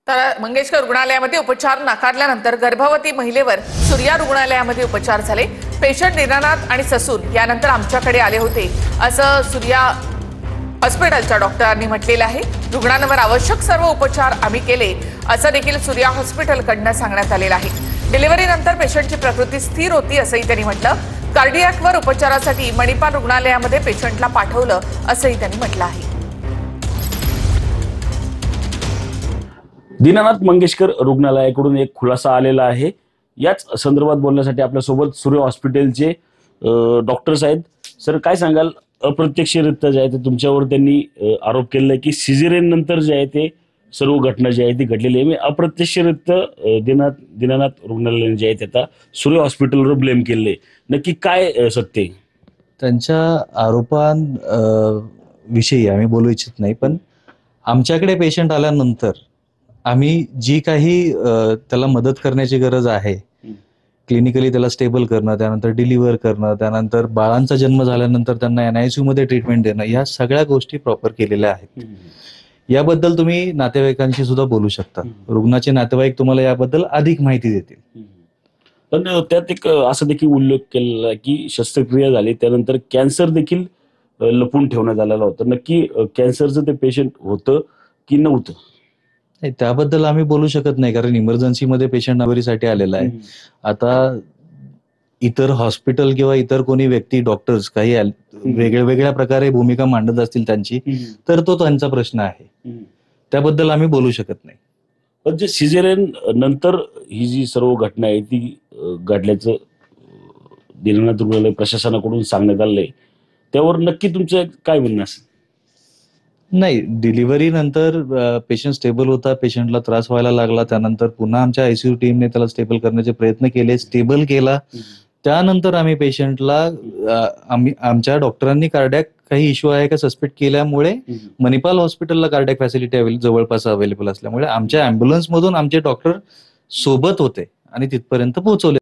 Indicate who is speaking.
Speaker 1: तर मंगेशकर रुग्णालयामध्ये उपचार नाकारल्यानंतर गर्भवती महिलेवर सूर्या रुग्णालयामध्ये उपचार झाले। पेशंट दीनानाथ आणि ससून यानंतर आमच्याकडे आले होते असं सूर्या हॉस्पिटलच्या डॉक्टरांनी म्हटलेलं आहे। रुग्णांवर आवश्यक सर्व उपचार आम्ही केले असं देखील सूर्या हॉस्पिटलकडून सांगण्यात आलेलं आहे। डिलिव्हरीनंतर पेशंटची प्रकृती स्थिर होती असंही त्यांनी म्हटलं। कार्डियाकवर उपचारासाठी मणिपाल रुग्णालयामध्ये पेशंटला पाठवलं असंही त्यांनी म्हटलं आहे।
Speaker 2: दीनानाथ मंगेशकर रुग्णालयाकडून एक खुलासा आलेला आहे। याच संदर्भात बोलण्यासाठी आपल्या सोबत सूर्य हॉस्पिटलचे डॉक्टर्स आहेत। सर, काय सांगाल? अप्रत्यक्षरित्या जे आहे ते तुमच्यावर त्यांनी आरोप केलेला आहे की सिझेरियन नंतर जे आहे ते सर्व घटना जी आहे ती घडलेली आहे। अप्रत्यक्षरित्या दीनानाथ रुग्णालयाने जे आहे आता सूर्य हॉस्पिटलवर ब्लेम केले, नक्की काय सत्य आहे?
Speaker 3: त्यांच्या आरोपांविषयी आम्ही बोलू इच्छित नाही, पण आमच्याकडे पेशंट आल्यानंतर आम्ही जी काही त्याला मदत करण्याची गरज आहे, क्लिनिकली त्याला स्टेबल करणं, त्यानंतर डिलिव्हर करणं, त्यानंतर बाळांचा जन्म झाल्यानंतर त्यांना NICU मध्ये ट्रीटमेंट देणं, या सगळ्या गोष्टी प्रॉपर केलेल्या आहेत। याबद्दल तुम्ही नातेवाईकांशी सुद्धा बोलू शकता। रुग्णाचे नातेवाईक तुम्हाला याबद्दल अधिक माहिती देतील।
Speaker 2: पण त्यात एक असा देखील उल्लेख केलेला की शस्त्रक्रिया झाली त्यानंतर कॅन्सर देखील लपून ठेवण्यात आलेला होता। नक्की कॅन्सरचं ते पेशंट होतं की नव्हतं?
Speaker 3: नाही, त्याबद्दल आम्ही बोलू शकत नाही, कारण इमर्जन्सी मध्ये पेशंट डिलिव्हरीसाठी आलेला आहे। आता इतर हॉस्पिटल किंवा इतर कोणी व्यक्ती, डॉक्टर्स काही वेगळ्या प्रकारे भूमिका मांडत असतील त्यांची, तर तो त्यांचा प्रश्न आहे। त्याबद्दल आम्ही बोलू शकत नाही।
Speaker 2: पण जे सिझेरियन नंतर ही जी सर्व घटना आहे ती घडल्याचं दीनानाथ रुग्णालय प्रशासनाकडून सांगण्यात आलंय, त्यावर नक्की तुमचं काय म्हणणं असेल?
Speaker 3: नाही, डिलिव्हरी नंतर पेशंट स्टेबल होता, पेशंटला त्रास व्हायला लागला, त्यानंतर पुन्हा आमच्या ICU टीमने त्याला स्टेबल करण्याचे प्रयत्न केले, स्टेबल केला। त्यानंतर आम्ही पेशंटला आमच्या डॉक्टरांनी कार्डियाक काही इश्यू आहे का सस्पेक्ट केल्यामुळे मणिपाल हॉस्पिटलला कार्डियाक फॅसिलिटी जवळपास अवेलेबल असल्यामुळे आमच्या अँब्युलन्स मधून आमचे डॉक्टर सोबत होते आणि तिथपर्यंत पोहोचवले।